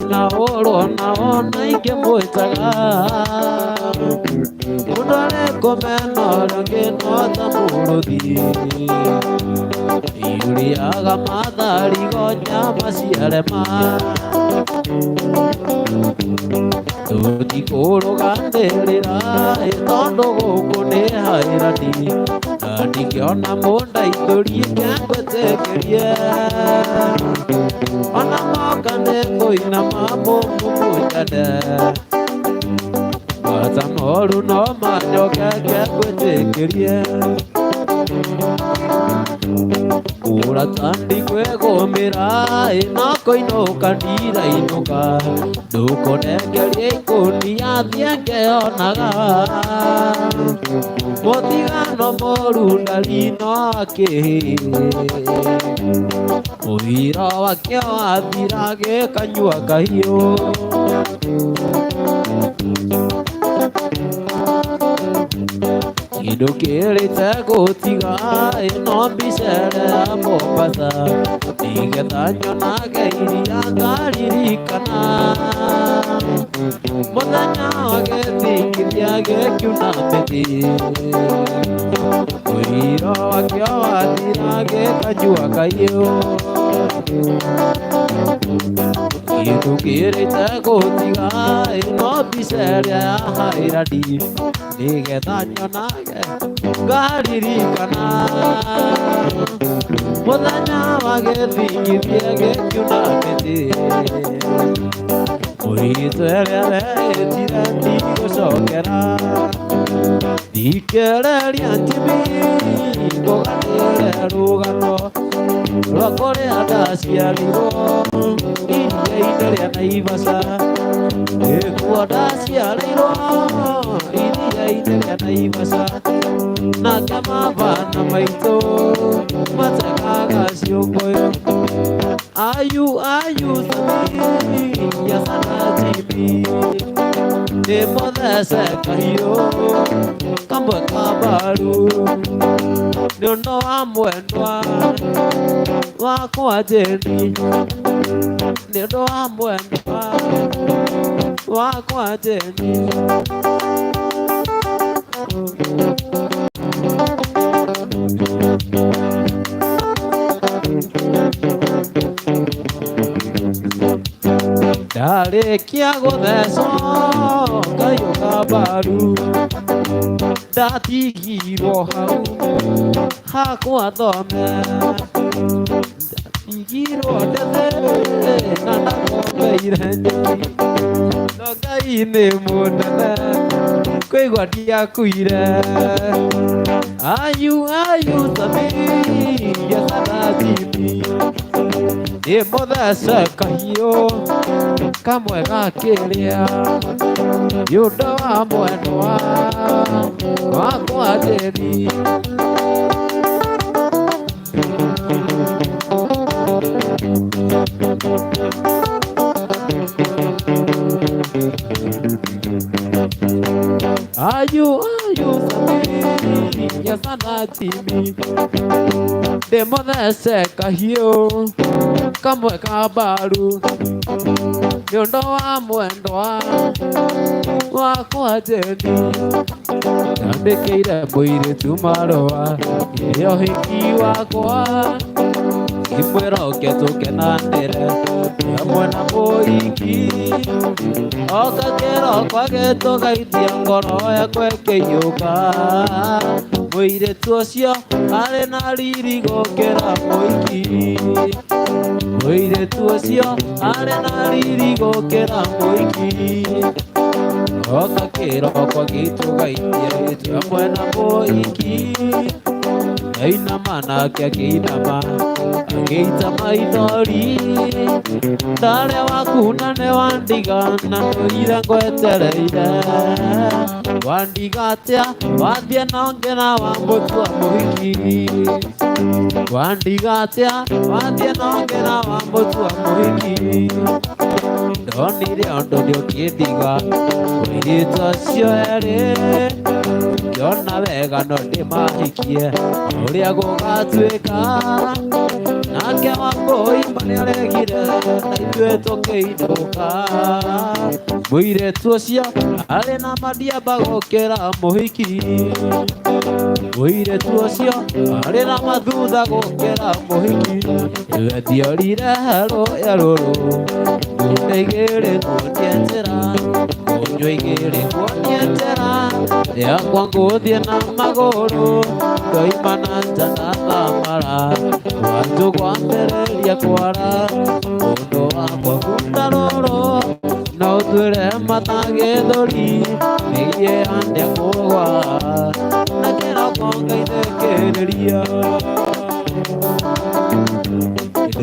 na oro na ona ike mwetaga Mudale komeno rangi no tamuruthi Iriaga mathari gonya maciarema Tuti kuruganirira itondo guku ni hairani na ndingiona munda ithuri kiangwetekerie ona moka nikuinama mumujane Bata moru no manyoke kiangwetekerie Ura tandi kwegomera inako inoka ndira inoka Duko nengerie ikundi athienge onaga Mutigano moru ndarino akihi Uira wakio athirage kanyua kahiu Kindu kirite gutiga ino mbicere ya Mombasa nigetha nyonage iria ngaririkana muthenya wa gĩthingithia gĩkiuna mĩthĩ ũiro wakĩo wathira gĩkanyua kahiũ Kindu kirite gutiga ino mbicere ya Hairandi nigetha nyonage ngaririkana muthenya wa gĩthingithia gĩkiuna mĩthĩ Mũritũ ĩrĩa wetire ndigũcokera ndikereria njimi ngũganĩre rũgano rwa kũrĩa ndaciarirwo iria-inĩ rĩa Naivasha nĩkuo ndaciarĩirwo iria-inĩ rĩa Naivasha nake mabana maitũ mategaga ciũngũyũ ayu thami ya sanatimi Nĩmũthece kahiũ kamwe ka mbaru nĩũndũ wa mwendwa wakwa Jeni nĩũndũ wa mwendwa wakwa Jeni Ndarĩkia gũthecwo kahiũ ka mbaru ndatigirwo hau hakwa thome ndatigirwo ndethe na ndakombeire nyeki no Ngai nĩ mũnene kũigua ndiakuire ayu thami ya sanatimi Nĩmũthece kahiũ kamwe gakĩrĩa nĩũndũ wa mwendwa wakwa Jeni ayu thami ya sanatimi Nĩmũthece kahiũ kamwe ka mbaru nĩũndũ wa mwendwa wakwa Jeni ndandĩkĩire mũirĩtu marũa ĩrĩa ũhiki wakwa ngĩmwĩra ũke tũkenanĩre hamwe na mũhiki oka kĩroko gĩtũgaitia ngoro yakwa ĩkĩiyũka mũirĩtu ũcio arĩ na riri gũkĩra mũhiki mũirĩtu ũcio arĩ na riri gũkĩra mũhiki oka kĩroko gĩtũgaitia hamwe na mũhiki ainama nake akĩinama agĩita maithori ndarĩa waku na nĩ wandigana ndũire ngwetereire wandiga atĩa wathiĩ na ũngĩ na wamũtua mũhiki wandiga atĩa wathiĩ na ũngĩ na wamũtua mũhiki ndonire ũndũ nĩũkĩndiga mũirĩtu ũcio erĩ ngĩona wega no ndĩmahikie ũrĩa gũgatuĩka na nake Wambũi nĩaregire na ithuĩ tũkĩinũka. Mũirĩtu ũcio arĩ na madiaba gũkĩra mũhiki. Mũirĩtu ũcio arĩ na mathutha gũkĩra mũhiki. Ithuĩ ndiorire rũũya rũrũ, ng'ondu igĩrĩ kuonie njĩra, ng'ondu igĩrĩ kuonie njĩra yakwa ngũthiĩ na magũrũ. Ndoima na nja na thamara, wanjũ kwambĩrĩria kwara. Mũndũ wakwa kunda rũrũ na ũtuĩre mata gĩthũri, nĩiye andĩa kũgwa na kĩroko ngaithĩkĩrĩria.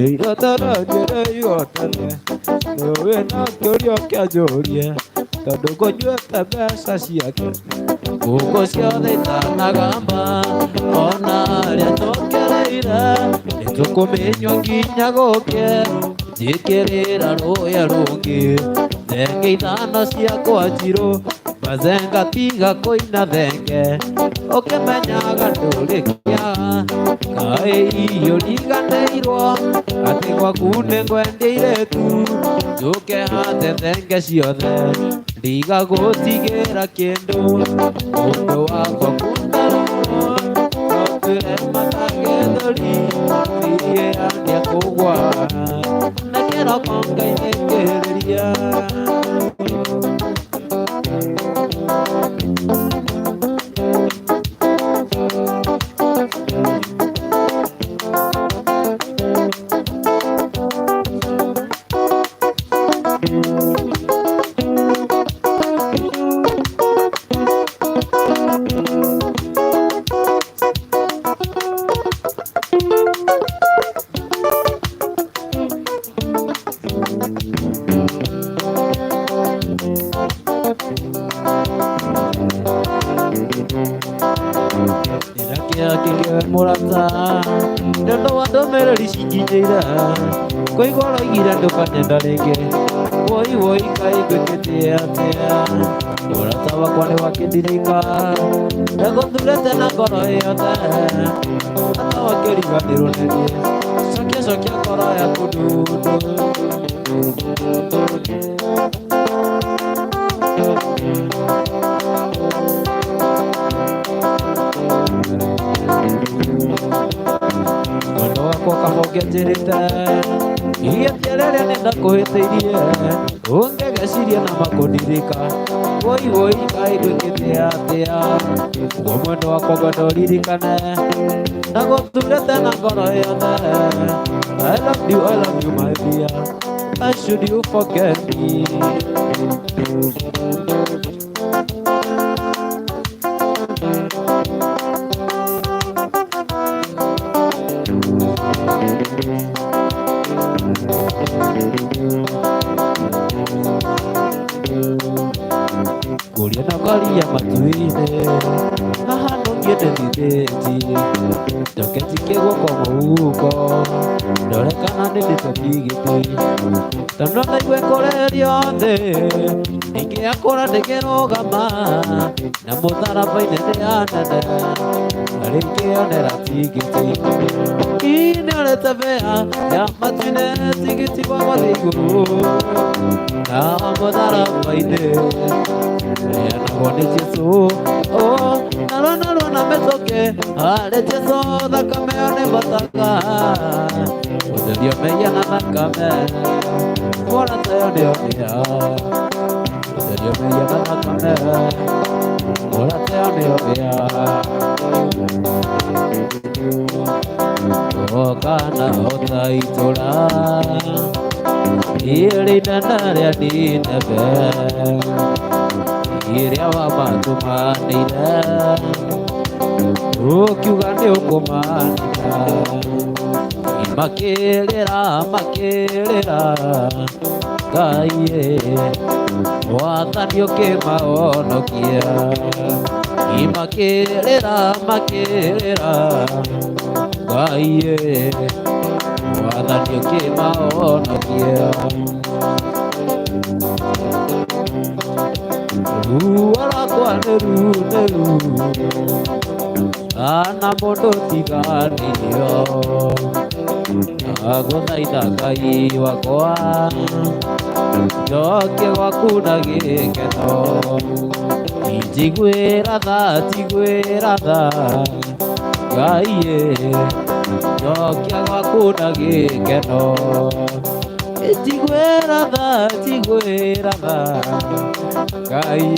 Igotana njĩra igotane, wĩna kĩũria kĩanjũrie, tondũ ngũnyuĩte mbeca ciake. Ngũkũ ciothe itanagamba, ona arĩa tũkereire nĩtũkũmĩnyua nginya gũkĩ. Njĩkĩrĩra rũũya rũngĩ thenge ithano ciakwa njirũ, mazenga tiga kũina thenge, ũkĩmenyaga ndũrĩkĩaga. Kaĩ iyũriganĩirwo atĩ gwaku nĩngwendia irĩtu, njũke hate thenge ciothe ndigagũtigĩra kĩndũ. Mũndũ wakwa kunda rũrũ no twĩre mata gĩthũri, niĩ andĩa kũgwa na kĩroko ngaithĩkĩrĩria. Mũrata nĩũndũ wa ndũmĩrĩri cinginyĩire, kũigua ũroigire ndũkanyenda rĩngĩ. Woi woi kaĩ ngwĩkĩte atĩa? Mũrata wakwa nĩ wakĩndirika, ndagũthurĩte na ngoro yothe, hata wakĩriganĩrwo nĩ niĩ. Cokia cokia ngoro yaku ndundu. Mwendo wakwa kamonge njĩrĩte, igĩtia rĩrĩa nĩndakũhĩtĩirie, ũngĩgeciria na makũndirika. Woi woi kaĩ ngwĩkĩte atĩa? Guo mwendo wakwa ngwenda ũririkane, ndagũthurĩte na ngoro yothe. I love you my dear, and should you forget me? Kuria na kwaria matuinĩ, haha no niĩ ndĩthithĩtie, njoke njikie guoko mũhuko, ndore kana nĩndĩtũtigĩti. Tondũ ndaigua kũrerio thĩ, ingĩakũra ndĩkĩrũgama, na mũtharaba-inĩ ndĩanene, na rĩngĩonera tigiti. Nĩorete mbĩa ya matu-inĩ, tigiti wa gũthiĩ igũrũ, na mũtharaba-inĩ neanagwo nĩ Jesũ. Narua na mĩtũkĩ harĩ Jesũ, thakame ĩyo nĩ mbataka, gũtherio mehia na thakame, mũrata ĩyo nĩyo ĩa. Gũtherio mehia na thakame, mũrata ĩyo nĩyo ĩa. Kana ũtaitũra iri inene rĩa Nineve, iria wamatũmanĩire, ũkiuga nĩ ũkũmanina. Makĩrĩra Ngai, wathani ũkĩmahonokia. Makĩrĩra Ngai, wathani ũkĩmahonokia. Rua rwakwa nĩ ru, ana mũndũ tiganĩrio. ndagũthaitha Ngai wakwa njokia gwaku na gĩkeno njiguĩra tha Ngai njokia gwaku na gĩkeno njiguĩra tha Ngai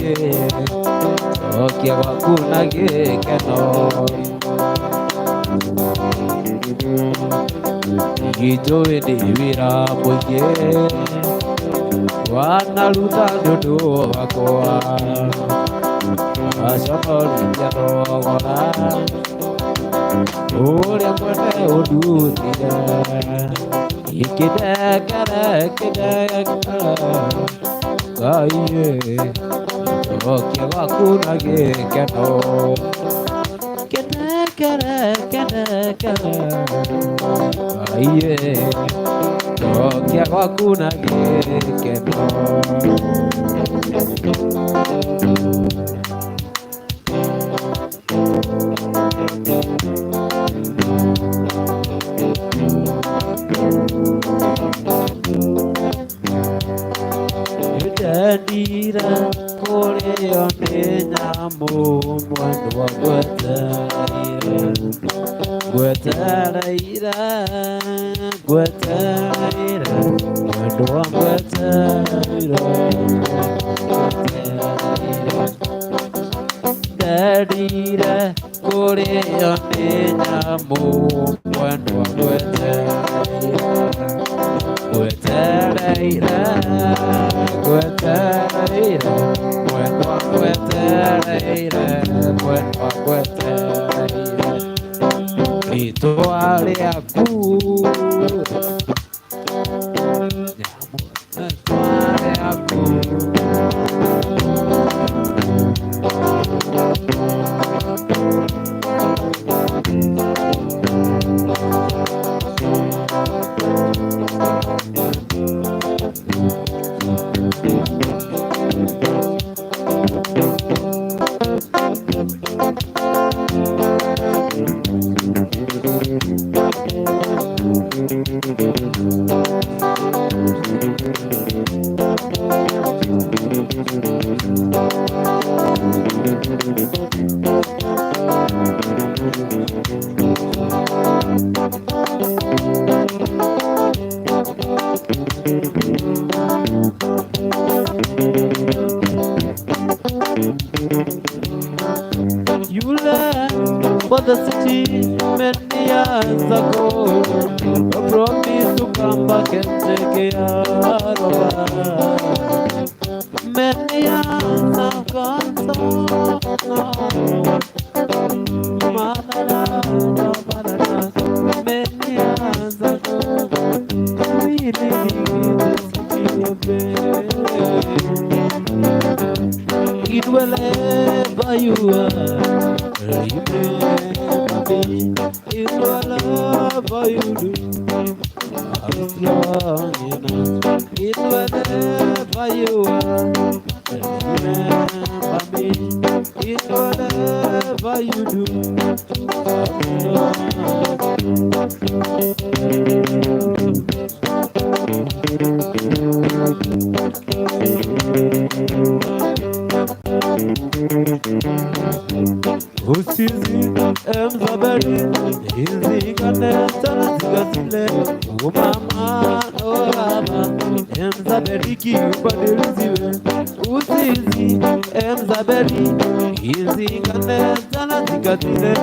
njokia gwaku na gĩkeno Nĩnjũĩ nĩ wĩra mũingĩ wanaruta nĩ ũndũ wakwa waconorithia thogora ũrĩa mwene ũndutire kĩndengere Ngai njokia gwaku na gĩkeno Ngai njokia gwaku na gĩkeno ndendira kũrĩo nĩ nyamũ mwendwa ngwetereire mwendwa ndendire kũrĩo nĩ nyamũ mwendwa ngwetereire rĩtwa rĩaku You left for the city many years ago. I promised to come back and take care of us. Many years have gone so many years ago. We lived in the city of it will ever you are. Remember me, it will ever you do. I'm strong enough, it will ever you are. Remember me, it will ever you do. Usizi emzabeli hizi kaneta zikatile umama oraba emzabeli kibadiliziwe Usizi emzabeli hizi kaneta zikatile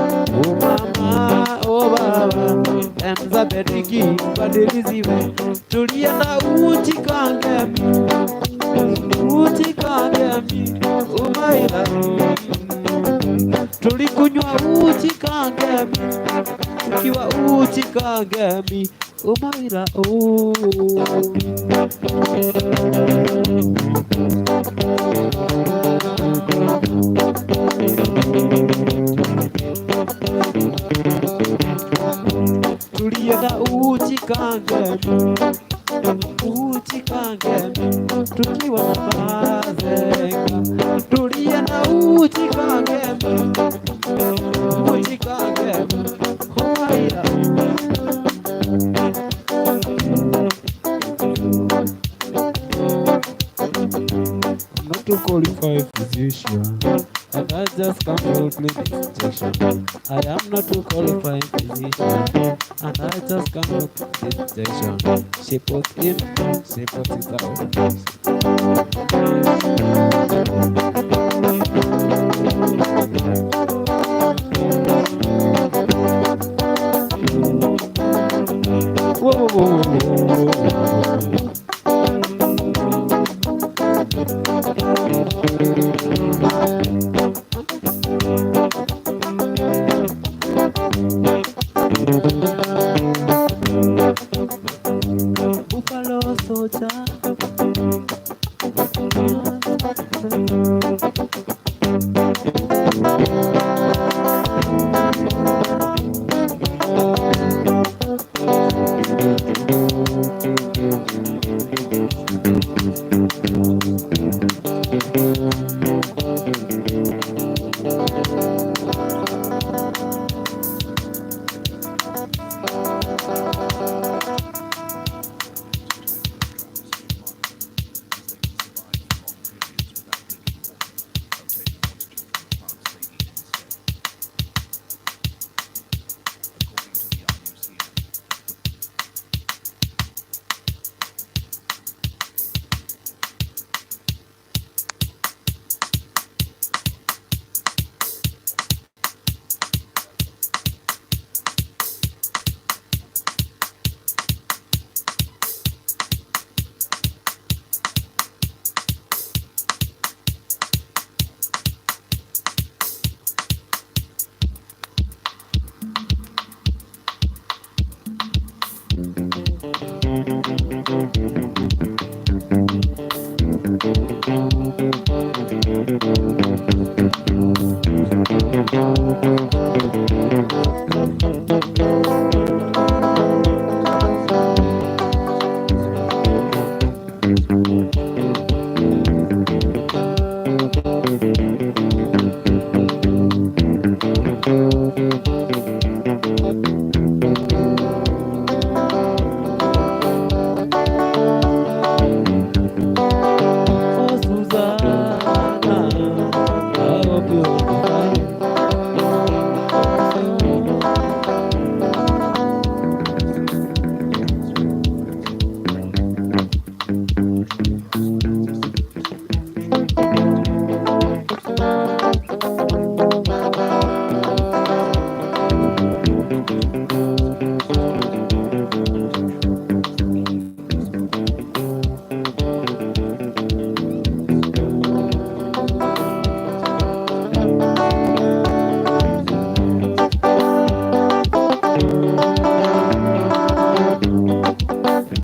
umama oraba emzabeli kibadiliziwe tulienda utikangemi umaila tulikunywa uchi kangemi ukiwa uchi kangemi umaila tulienda uchi kangemi tukiwa na mazenga tulienda uchi kangemi Humaira not a qualified physician, and I just come to give injection. I am not a qualified physician, and I just come to give injection. She put in, she put it out. Whoa, whoa, whoa, whoa, whoa. Buffalo soldier.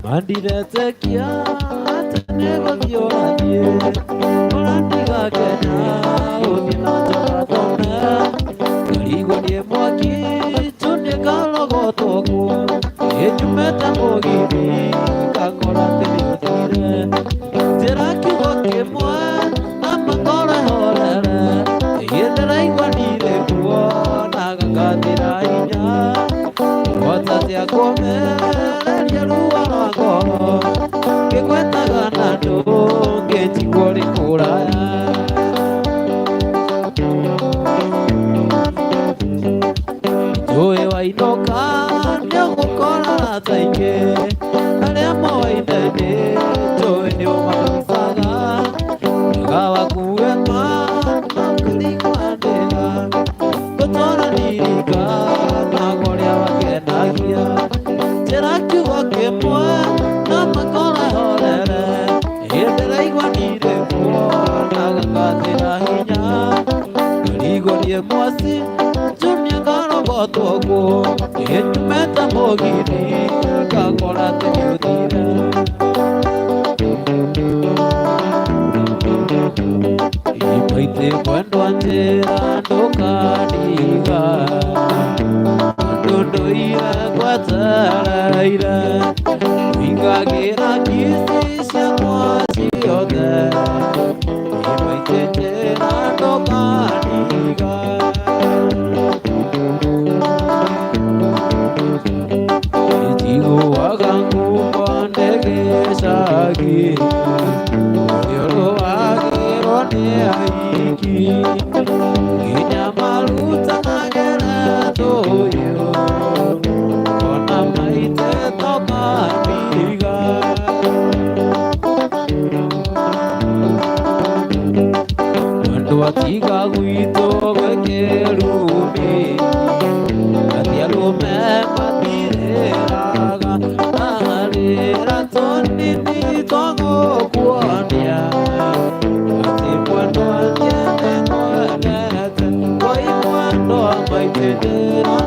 Mandiretekia atenego violadie Olandiga kena Odina joratona Karigo nie mwaki Chunye kalogo toku Ejumeta mogini Kakora teniotire Zeraki wake mwa Amakore horere Yedera igwanire kuo Nagagatira inya Watatia kome Kikwetaga nando Gechikori kuraya Joe wainoka Nyogukora taike Aria moindene Joe ni umakusaga Gawa kuema Nakulikwadega Kotora nirika Nagoria wakenagia Jeraki wakemwa Namakora horere Yedera igwanire kuo Nagagatira hinya Karigo nie mwasi Jumia karogo togo Ejumeta mogini Kakora teniutire Ipaite kwendo anjera Ndokaniga Ndoira kwa taraira Ingagira kisi shakwa siyote Ipaite ndokaniga Itigo wakangu ndege shagi Yoro wagiro ni aiki Ginya maruta magera toyo Ona maite toka miga Wando atiga guito wekerumi Atialume matireraga Arera tonini tongo kuonia Ati mwendo atiene mwenete Koi mwendo maitendera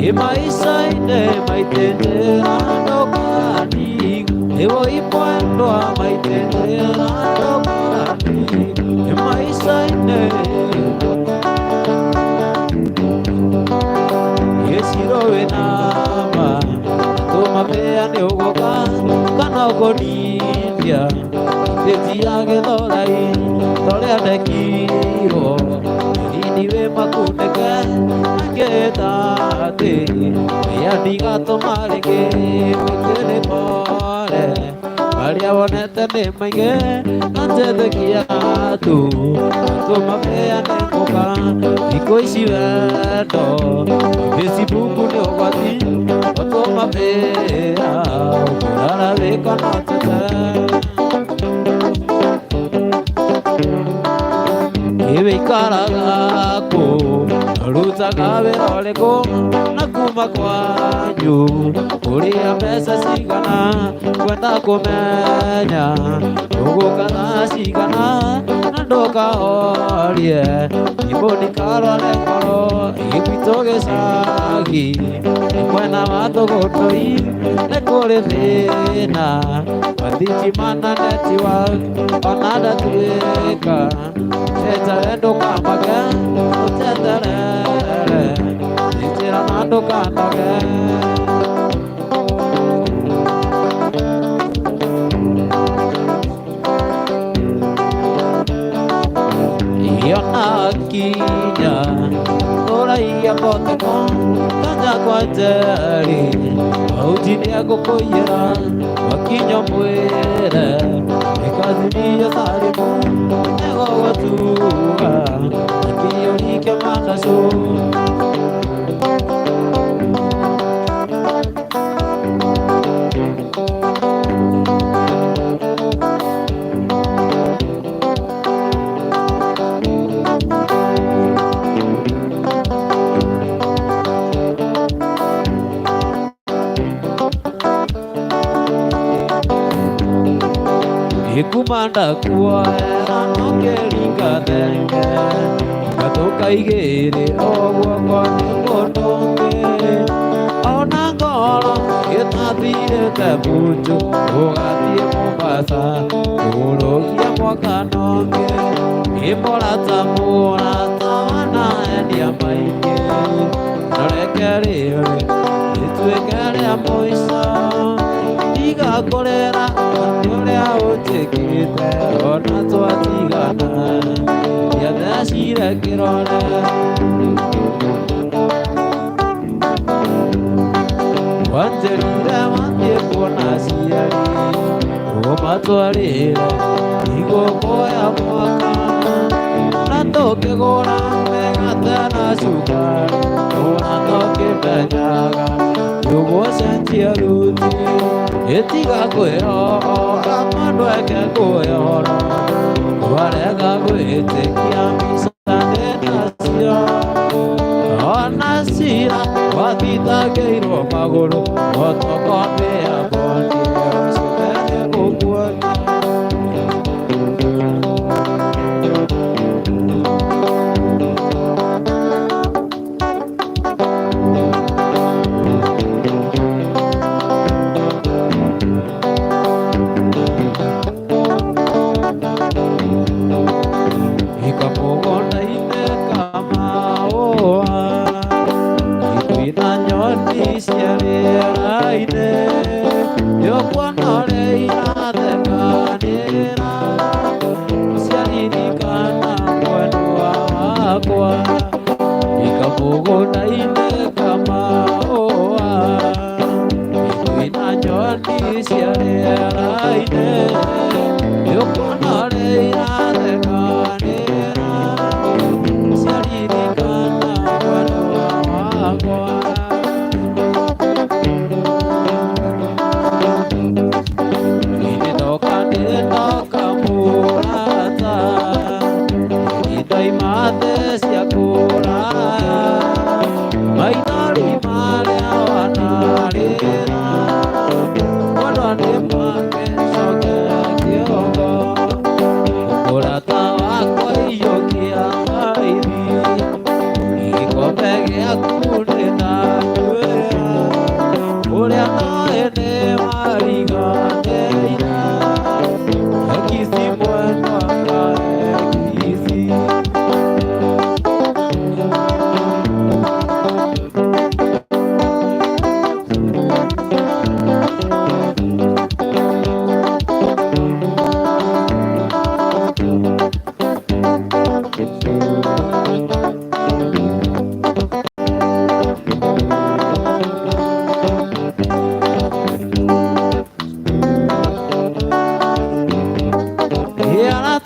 Imaisa ine maitendera Nokani Ewo mwendo maitendera Nokani Imaisa ine Yesirowe nama Toma pea ne ugoka Kana ugonindia Teti yage dolai Dole adekiro Iniwe makundeke Angetate Mea diga tomareke Mekele pare Maria wonete ne maige Antete kiatu Toma pea ne ugoka Niko isi vendo Facebook ne ugati Toma pea Kurara veka natete Ewe karagako Rutaga veroleko Nakuma kwanyu Kuria mesa sigana Kwenda kumenya Ugukana sigana Nandoka orie Iboni karole koro Ibitoge sagi Kwena matogotoi Nekore thina Wandichi mana network Onada tuweka Tetare ndoka mage Tetare Nitira nandoka mage Yona kinya Ora iya koteko Tanya kwa jari Maujini ako koyera Wakinya mwere Ekazini ya sarimu Ego watuga Akiyo nike makaso Ikumanda kuwaera nokeringa denge Katoka igere ogwa kwane kodonge Ona ngoro itathire tebuju Ugathie Mombasa Kurugia mwakanonge Imora tamura tawana endia maingi Norekerere Ituekerea moisa Igakorera Urea utekite Ona twatigana Yathecire kirore Wanjerire wathie kuona ciari Umatwarire Igũkũya mwaka Na tũkĩgũra mĩgate na cukari Ona tũkĩmenyaga Tũgũcenjia ruti Itiga kwĩrora Mũndũ eke kwĩrora Twarega gwĩtĩkia micande nacio Ona cira wathitangĩirwo magũrũ Otokomĩa bondi Cukene gũkuonia Ikamũgũnda-inĩ kamahũa Ikuina nyoni cia rĩera-inĩ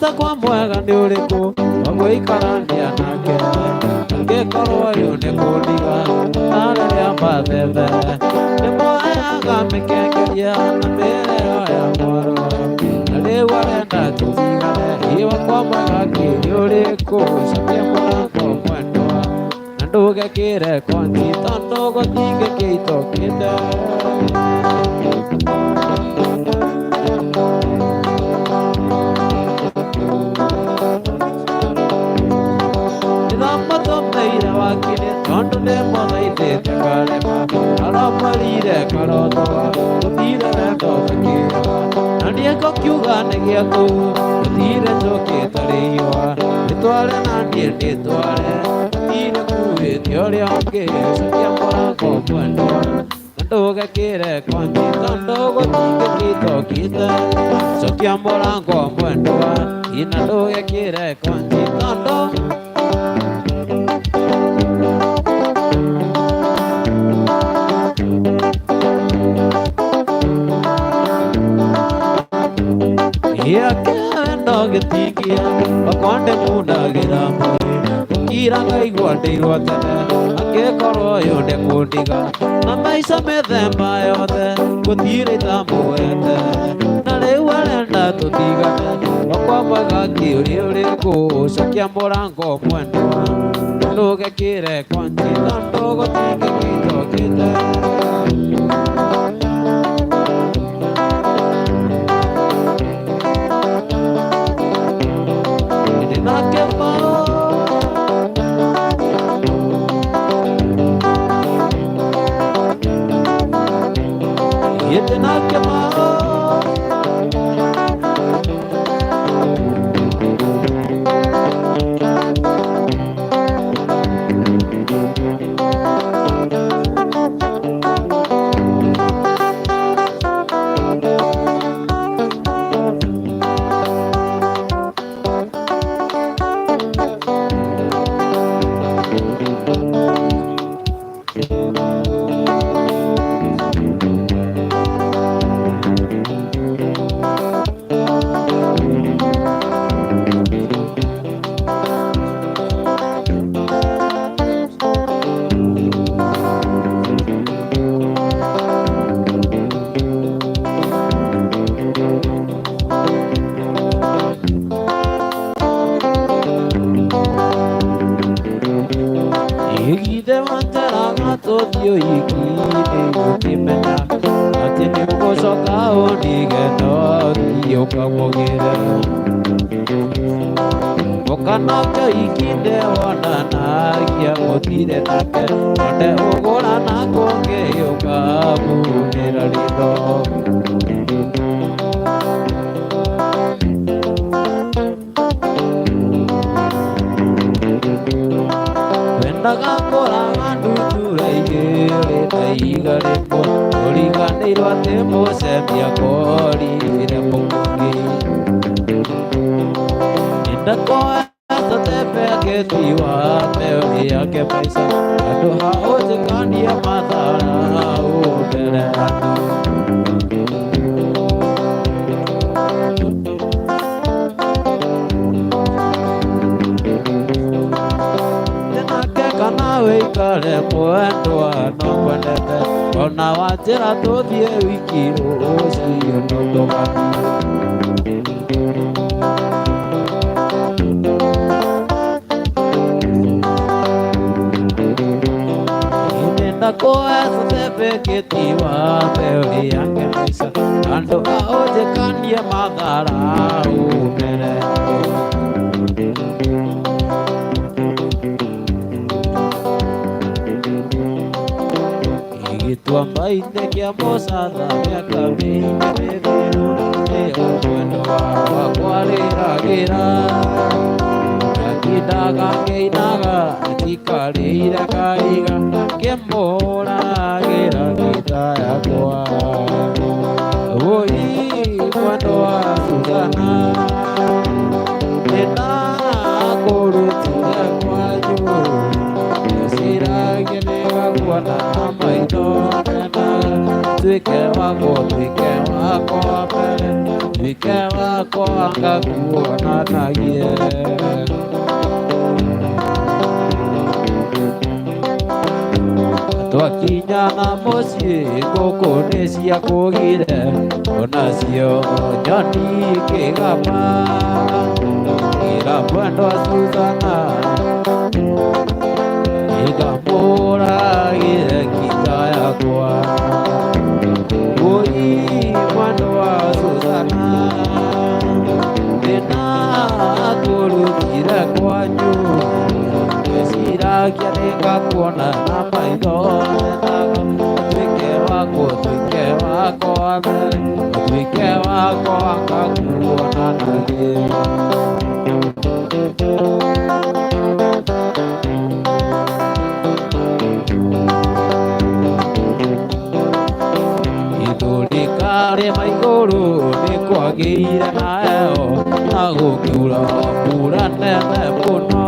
Mũrata kwa mwega nĩ ũrĩkũ wa gũikarania nake angĩkorwo ũyũ nĩ kũndiga na rĩrĩa mbathethe nĩmoyaga mĩkengeria na mĩrĩo ya mwaro na rĩu arenda tũtigane iwa kwa mwega nĩ ũrĩkũ cokia mũrango mwendwa na ndũgekĩre konji tondũ gũtingĩkĩitũkĩte wakire tondu nĩ mũthaithĩte karema aramarire karotoa gũtire wendo gakĩra na niĩ ngũkiuga nĩ gĩaku gũtire njũkĩte rĩiwa nĩtware na niĩ ndĩtware gũtire kuĩte ũrĩa ũngĩ cokia mũrango mwendwa na ndũgekĩre konji tondũ gũtingĩkĩitũkĩte cokia mũrango mwendwa na ndũgekĩre konji tondũ Kendo gĩtingia makonde mundagira kira ngaigua ndĩirwo tene angĩkorwo ũyũ ndĩkũndiga na maica mĩthemba yothe gũtirĩ tamwete na rĩu arenda tũtigane wakwa mwega kĩũria ũrĩkũ cokia mũrango mwendwa ndũgekĩre konji tondũ gũtingĩkĩitũkĩte Mukanake ikinde wonanagia gũtirĩ nake onde ũgũra na kũngĩ ũkamũnĩra ritho wendaga kũraga ndutura igĩrĩ ta iga rĩmwe ũriganĩirwo atĩ mũcemia korire mũkũngĩ ndakoe tatebeketi wa meoni yake maisha andũ ha ũnjĩkania mathara ũndere nake kana wĩikare mwendwa no kwendete ona wanjĩra tũthiĩ wiki rũciũ no tũgathiĩ ndakoe tatebeketi wa meoni yake maisha andũ a ũnjĩkania mathara ũndere Igĩtua maithe kĩa mũcatha mĩaka mĩingĩ mĩthiru nĩyo mwendo wakwa rĩragĩra gatindaga ngĩinaga ndikarĩire kaiga ngĩmũragĩra gĩtha yakwa woi mwendo wa Suzana nĩndakũrutire kwanyu ciragia nĩgakuona maitho mena tuike wako mbele, tuike wako ngakuonanagie. Twakinya na muciĩ ngũkũ nĩ ciakũgire, onacio nyoni ikĩgamba, mwendwa Susana ikamũragire kita yakwa. Oi mwendwa Susana ndĩnakũrutire kwanyu, ngĩciragia nĩngakuona na maitho, tuike wako mbere, tuike wako ngakuonanagie. Ithũrikare maigũrũ nĩ kwagĩire na heho, na gũkiura mbura nene mũno.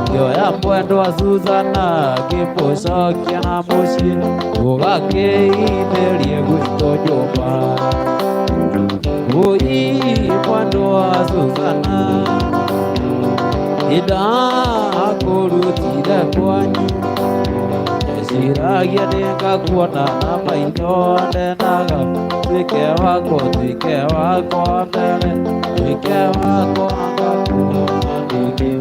Ngĩoya mwendwa Susana ngĩmũcokia na mũciĩ, tũgakĩinĩrie gwitũ nyũmba. Oi mwendwa Susana ndakũrutire kwanyu, ngĩciragia nĩngakuona na maitho, ndenaga tuike wako mbere, tuike wako ngakuonanagie.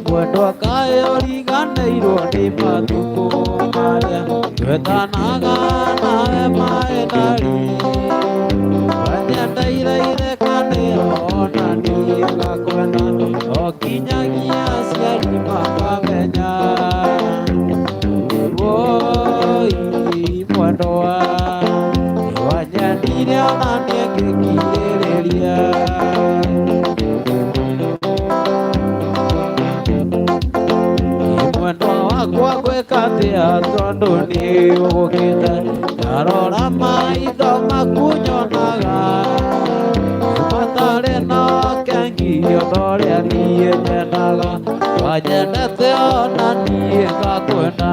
Mwendwa kaĩ ũriganĩirwo nĩ matukũ marĩa twetanaga nawe maĩthari, wanyendeire kanĩro na niĩ ngakwenda, o kinyagia aciari makamenya. Woi mwendwa nĩwanyendire ona niĩ ngĩkirĩrĩria. Mwendwa gwĩka atĩa tondũ nĩũgũkĩte, ndarora maitho maku nyonaga matarĩ na kengio ta ũrĩa niĩ nyendaga, wanyendete ona niĩ ngakwenda.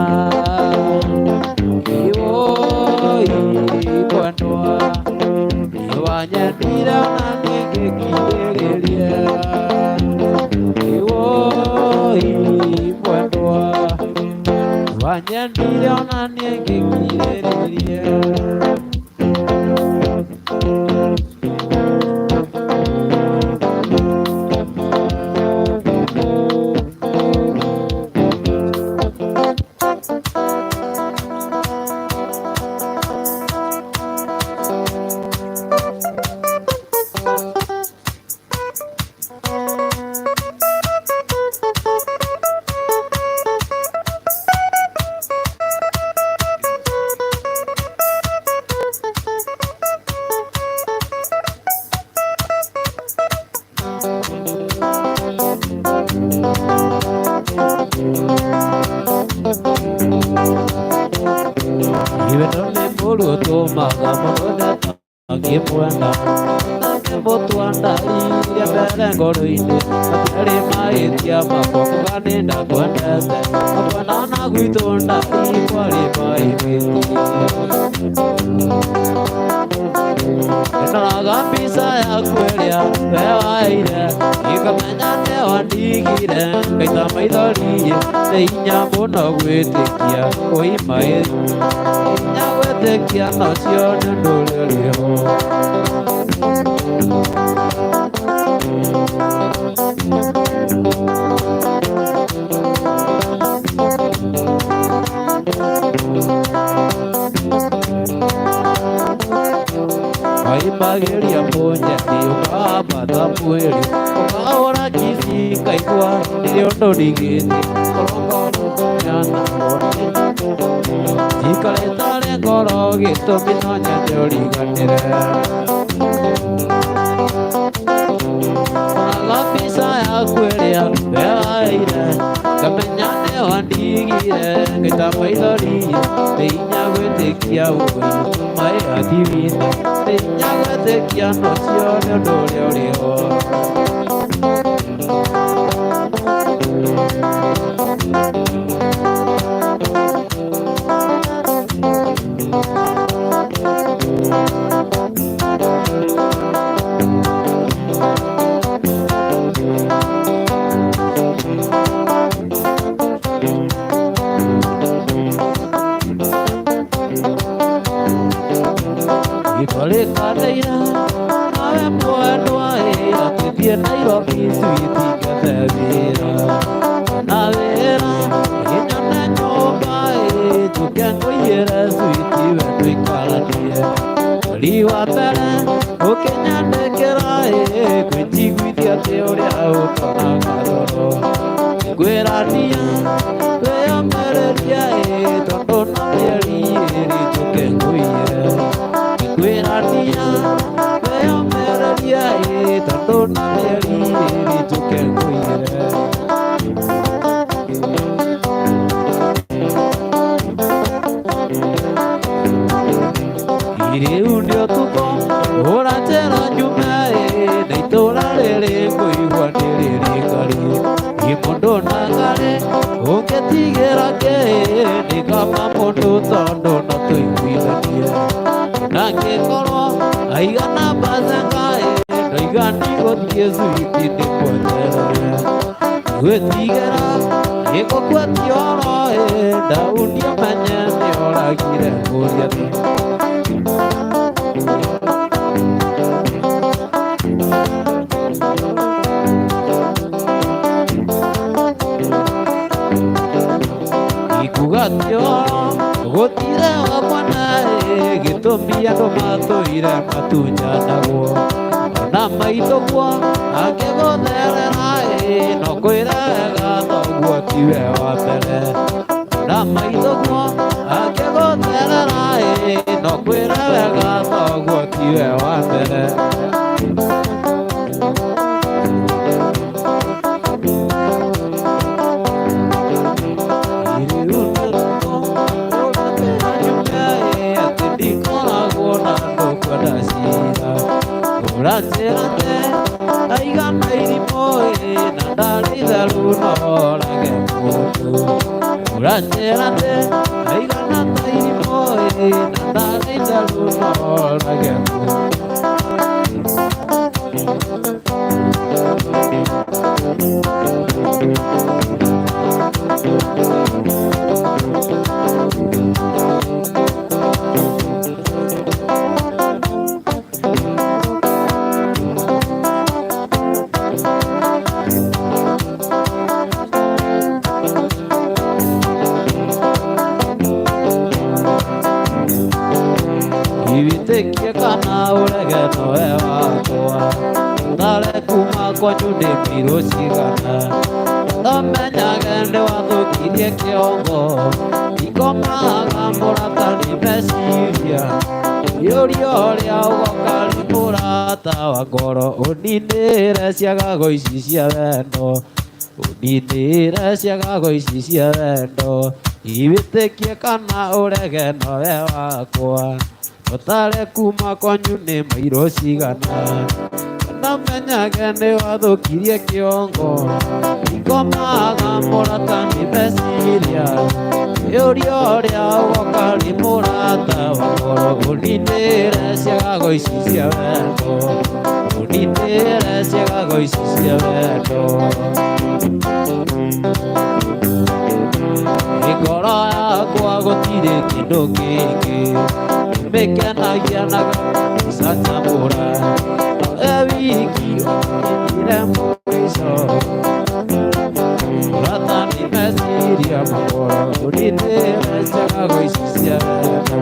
Oi mwendwa nĩwanyendire ona niĩ ngĩkirĩrĩria. Oi mwendwa wanyendire ona niĩ ngĩkirĩrĩria. Tũmaga mũndũ ngĩmwenda, mũtwandarire mbere ngoro-inĩ, hatarĩ mahĩtia makwa kuga nĩ ndakwendete, kwendana gwitũ ndarĩ kwarĩ mahĩtia. Ndoraga mbica yaku ĩrĩa we waheire, ngamenya nĩ wandigire, ngaita maithori nĩ hinya mũno gwĩtĩkia, oi mahĩtia hinya gwĩtĩkia nacio nĩ ndũrĩrĩ ho. Waimbagĩria mũnyeni ũkambata mwĩrĩ, ũkahũra kĩcinga ngaigua nĩrĩo ndũrigĩte korongoro nyana wone njikare tarĩ ngoro gĩtũmi no nyende ũriganĩre Alafisa yaku ĩrĩa wehaire ngamenya nĩ wandigire ngĩta maithori nĩ hinya gwĩtĩkia ũguo maĩ athimine nĩ hinya gwĩtĩkia no cio nĩ ũndũ ũrĩa ũrĩho Ikolekadeira nawe mwendwa atithie Nairobi switi gathebira na wĩra inyone nyũmba njuke ngũiyĩre switi we tũikaranie mweri wa mbere ũkĩnyandĩkĩra kwĩnjiguithia atĩ ũrĩa ũtonaga toro ngwĩrania wĩyomereria tondũ na mĩeri ĩrĩ njuke ngũiyĩre Gwĩrania wĩyomereria tondũ na mĩeri ĩrĩ njuke ngũiyĩre Rĩu nĩ ũtukũ ũranjĩra nyume na itũũra rĩrĩ ngũigua nĩ rĩrĩngari mũndũ na ngarĩ ũngĩtigĩra kĩ nĩ kama mũndũ tondũ no tũiguithanie Nangĩkorwo aigana mbathanga ndoigani gũthiĩ switi ndĩmweterere gwĩtigĩra gĩgũkua ti oro Daudi amenye nĩoragire Goliathi ikuga ti oro gũtirĩ wamwana gĩtũmi andũ matũire matunyanagwo ona maitũguo angĩgũtherera no kwĩre wega thoguo tiwe wa mbere ona maitũguo angĩgũtherera no kwĩre wega thoguo tiwe wa mbere Uranjĩrate aigana irimũ na ndarĩ itherũ no orage mũndũ Uranjĩrate aigana ta irimũ na ndarĩ itherũ no orage mũndũ Ibitekie kana urege nowe wakwa Ndare kuma kwanyu ndĩmirwo cigana Ndamenyage nĩwathũkirie kĩongo Ikomaga mũrata nĩ meciria Yũria ũrĩa ũgoka nĩ mũrata wa ngoro Ũninĩre ciagago ici cia wendo Ũninĩre ciagago ici cia wendo Ibitekie kana urege nowe wakwa Ũtare kuma kwanyu nĩmirwo cigana Ndamenyage nĩwathũkirie kĩongo Ikomaga mũrata nĩ meciria Yũria ũrĩa ũgoka nĩ mũrata wa ngoro Ũninĩre ciagago ici cia wendo Ũninĩre ciagago ici cia wendo Ngoro yakwa gũtirĩ kĩndũ kĩngĩ Mĩkenagia na gũcanjamũra wiki ĩrĩa mũico Mũrata nĩ meciria magoro Ũninĩre ciagago ici cia wendo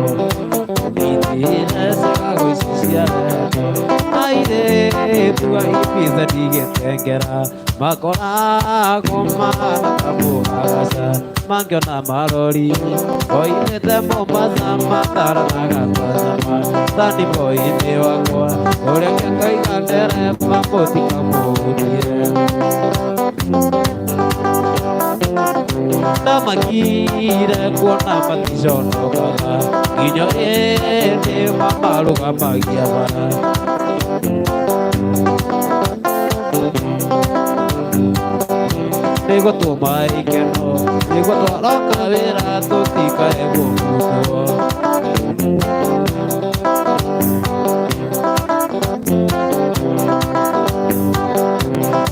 Ũninĩre ciagago ici cia wendo Airĩtu a Ibiza ndigĩtengera makora goma kamu agasa mangiona marori oinete Mombasa matara nagatazama tani boine wakwa oreke kaigandere mamoti kamutie namakire kuona matishonokaga inyorene mamaruga bara Nego tu mai que no, nego tu loca vera tu tica ego mutuo.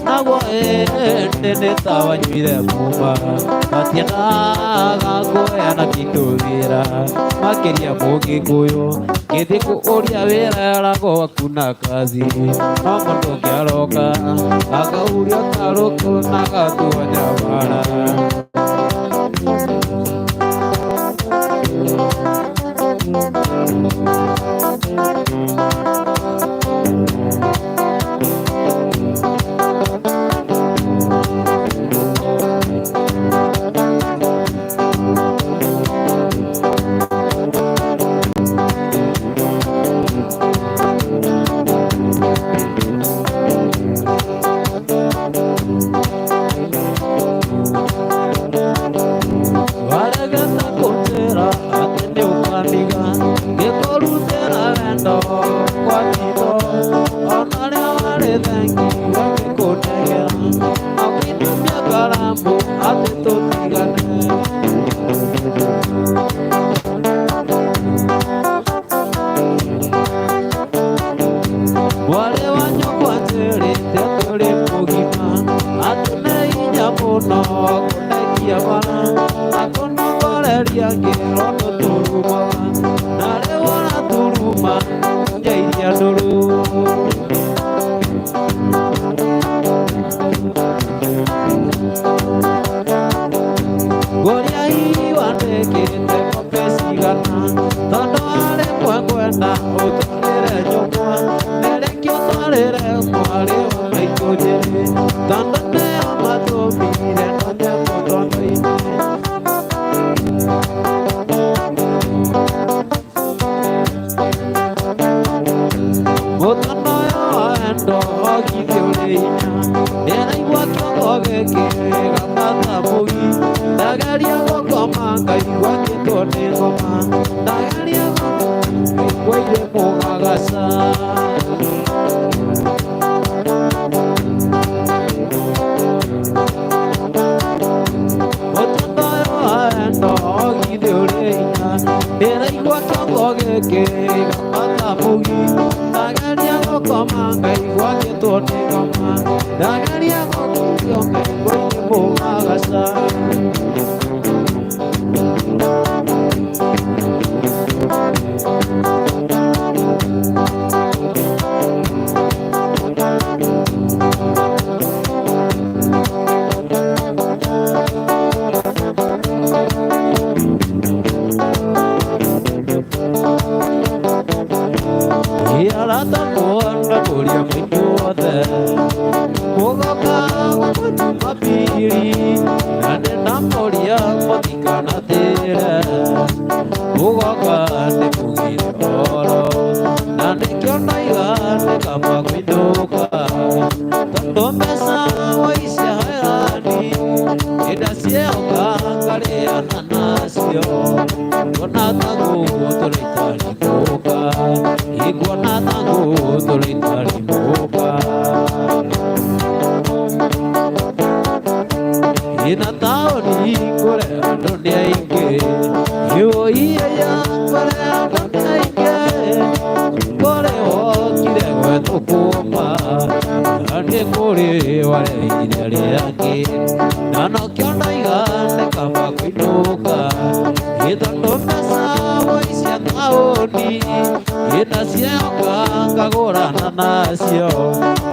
Agua nene tawa nyuide muma, matiana gago ana kituvira, makeria mugi kuyo. Kete ko oria vera rago akuna kazi Mamondo kiaroka Aka uria karoko Nagatu wanyamara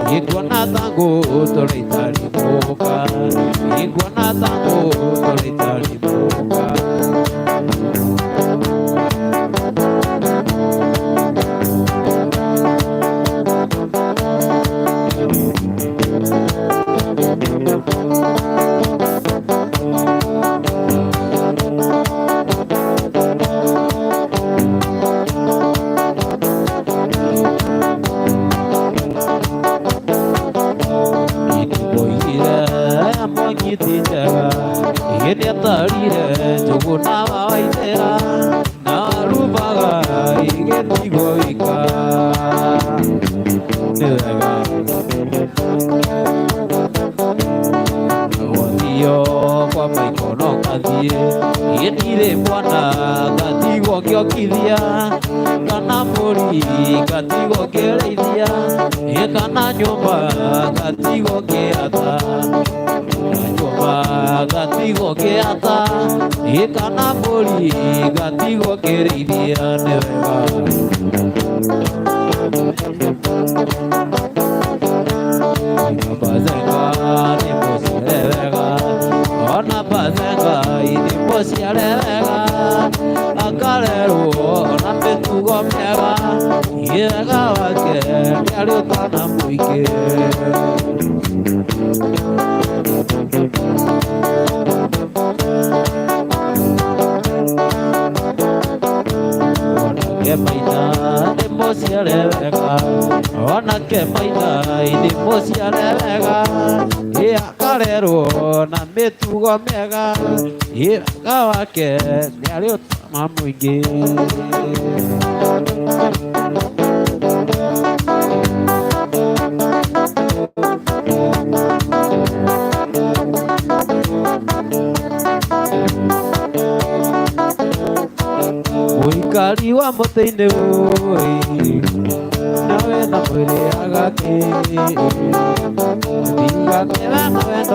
Iguana tango tolitari boca, iguana tango tolitari boca. Yetire mwana gatigo kĩokithia kana mbũri gatigo kĩrĩithia kana nyũmba gatigo kĩata nyũmba gatigo kĩata kana mbũri gatigo kĩrĩithia nĩ wega bazenga nĩ mũcere wega ona bazenga idimbo ciare wega akarerwo na mĩtugo mĩega wega wake nĩarĩ ũtana mũingĩ onake maina idimbo ciare wega onake maina idimbo ciare wega akarerwo na mĩtugo mĩega wega wake nĩarĩ ũtana mũingĩ mũikari wa mũtĩ-inĩ nawe na mwĩrĩ agakĩ thigakĩra na wendo